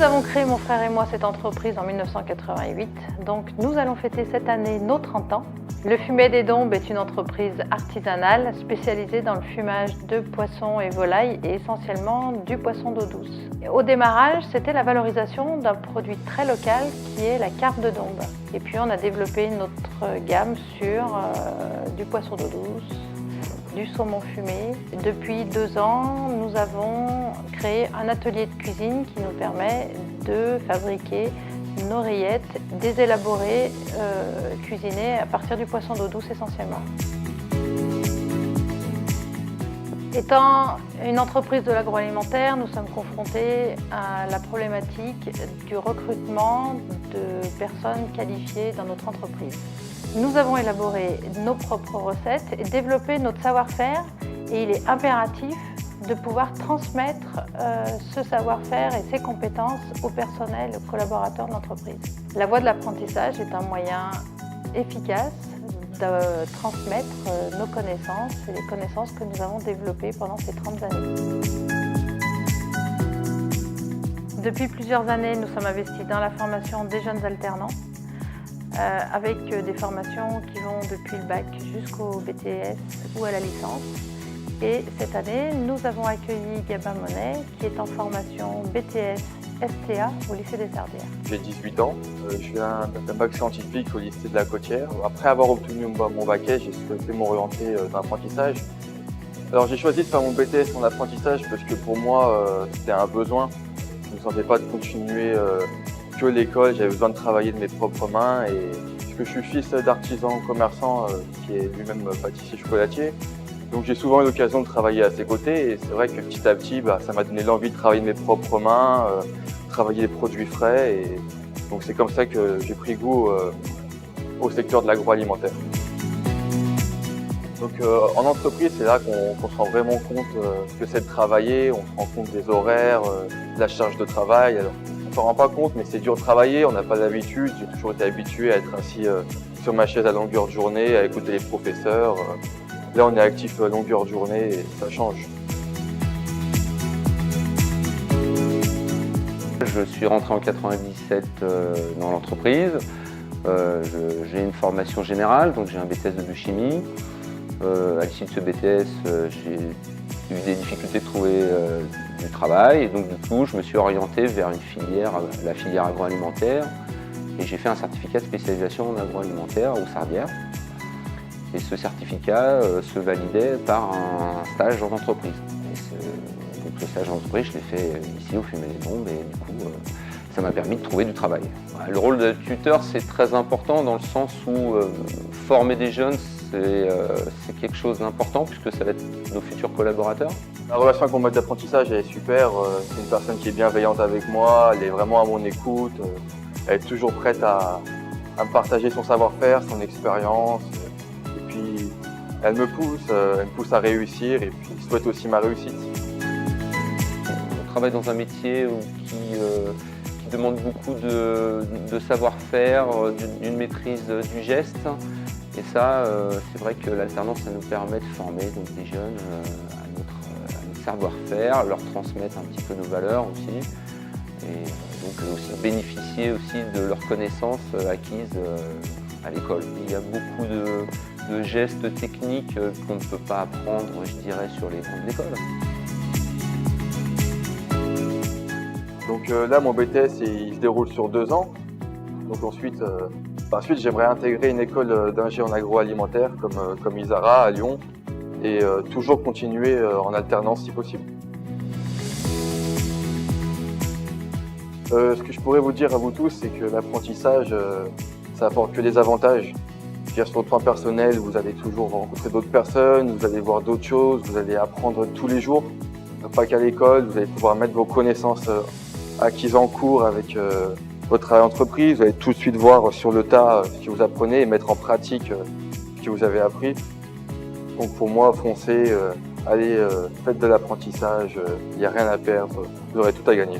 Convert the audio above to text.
Nous avons créé, mon frère et moi, cette entreprise en 1988. Donc nous allons fêter cette année nos 30 ans. Le Fumet des Dombes est une entreprise artisanale spécialisée dans le fumage de poissons et volailles et essentiellement du poisson d'eau douce. Au démarrage, c'était la valorisation d'un produit très local qui est la carpe de Dombes. Et puis on a développé notre gamme sur du poisson d'eau douce, du saumon fumé. Depuis 2 ans, nous avons créé un atelier de cuisine qui nous permet de fabriquer nos rillettes, des élaborés cuisinés à partir du poisson d'eau douce essentiellement. Étant une entreprise de l'agroalimentaire, nous sommes confrontés à la problématique du recrutement de personnes qualifiées dans notre entreprise. Nous avons élaboré nos propres recettes et développé notre savoir-faire et il est impératif de pouvoir transmettre ce savoir-faire et ces compétences au personnel, aux collaborateurs de l'entreprise. La voie de l'apprentissage est un moyen efficace de transmettre nos connaissances et les connaissances que nous avons développées pendant ces 30 années. Depuis plusieurs années, nous sommes investis dans la formation des jeunes alternants avec des formations qui vont depuis le bac jusqu'au BTS ou à la licence. Et cette année, nous avons accueilli Gabin Monet, qui est en formation BTS STA au lycée des Sardières. J'ai 18 ans, je viens d'un bac scientifique au lycée de la Côtière. Après avoir obtenu mon bac S, j'ai souhaité m'orienter dans l'apprentissage. Alors j'ai choisi de faire mon BTS en apprentissage parce que pour moi, c'était un besoin. Je ne me sentais pas de continuer que l'école, j'avais besoin de travailler de mes propres mains. Et puisque je suis fils d'artisan commerçant qui est lui-même pâtissier chocolatier, donc j'ai souvent eu l'occasion de travailler à ses côtés et c'est vrai que petit à petit, ça m'a donné l'envie de travailler de mes propres mains, travailler des produits frais et donc c'est comme ça que j'ai pris goût au secteur de l'agroalimentaire. Donc en entreprise, c'est là qu'on se rend vraiment compte ce que c'est de travailler, on se rend compte des horaires, de la charge de travail. Alors, on ne s'en rend pas compte mais c'est dur de travailler, on n'a pas l'habitude, j'ai toujours été habitué à être assis sur ma chaise à longueur de journée, à écouter les professeurs. Là, on est actif à longueur de journée et ça change. Je suis rentré en 97 dans l'entreprise. J'ai une formation générale, donc j'ai un BTS de biochimie. À l'issue de ce BTS, j'ai eu des difficultés de trouver du travail. Et donc du coup, je me suis orienté vers une filière, la filière agroalimentaire. Et j'ai fait un certificat de spécialisation en agroalimentaire aux Sardières. Et ce certificat se validait par un stage en entreprise. Donc le stage en entreprise, je l'ai fait ici au Fumet des Dombes et du coup, ça m'a permis de trouver du travail. Le rôle de tuteur, c'est très important dans le sens où former des jeunes, c'est quelque chose d'important puisque ça va être nos futurs collaborateurs. La relation avec mon maître d'apprentissage, elle est super. C'est une personne qui est bienveillante avec moi, elle est vraiment à mon écoute. Elle est toujours prête à me partager son savoir-faire, son expérience. Elle me pousse à réussir et puis souhaite aussi ma réussite. On travaille dans un métier qui demande beaucoup de savoir-faire, d'une maîtrise du geste. Et ça, c'est vrai que l'alternance, ça nous permet de former donc, des jeunes à notre savoir-faire, leur transmettre un petit peu nos valeurs aussi. Et donc aussi bénéficier aussi de leurs connaissances acquises à l'école. Il y a beaucoup de gestes techniques qu'on ne peut pas apprendre, je dirais, sur les bancs de l'école. Donc là, mon BTS, il se déroule sur 2 ans. Donc ensuite, j'aimerais intégrer une école d'ingé en agroalimentaire comme Isara à Lyon et toujours continuer en alternance si possible. Ce que je pourrais vous dire à vous tous, c'est que l'apprentissage, ça apporte que des avantages. Sur le plan personnel, vous allez toujours rencontrer d'autres personnes, vous allez voir d'autres choses, vous allez apprendre tous les jours. Pas qu'à l'école, vous allez pouvoir mettre vos connaissances acquises en cours avec votre travail d'entreprise. Vous allez tout de suite voir sur le tas ce que vous apprenez et mettre en pratique ce que vous avez appris. Donc pour moi, foncez, allez, faites de l'apprentissage, il n'y a rien à perdre, vous aurez tout à gagner.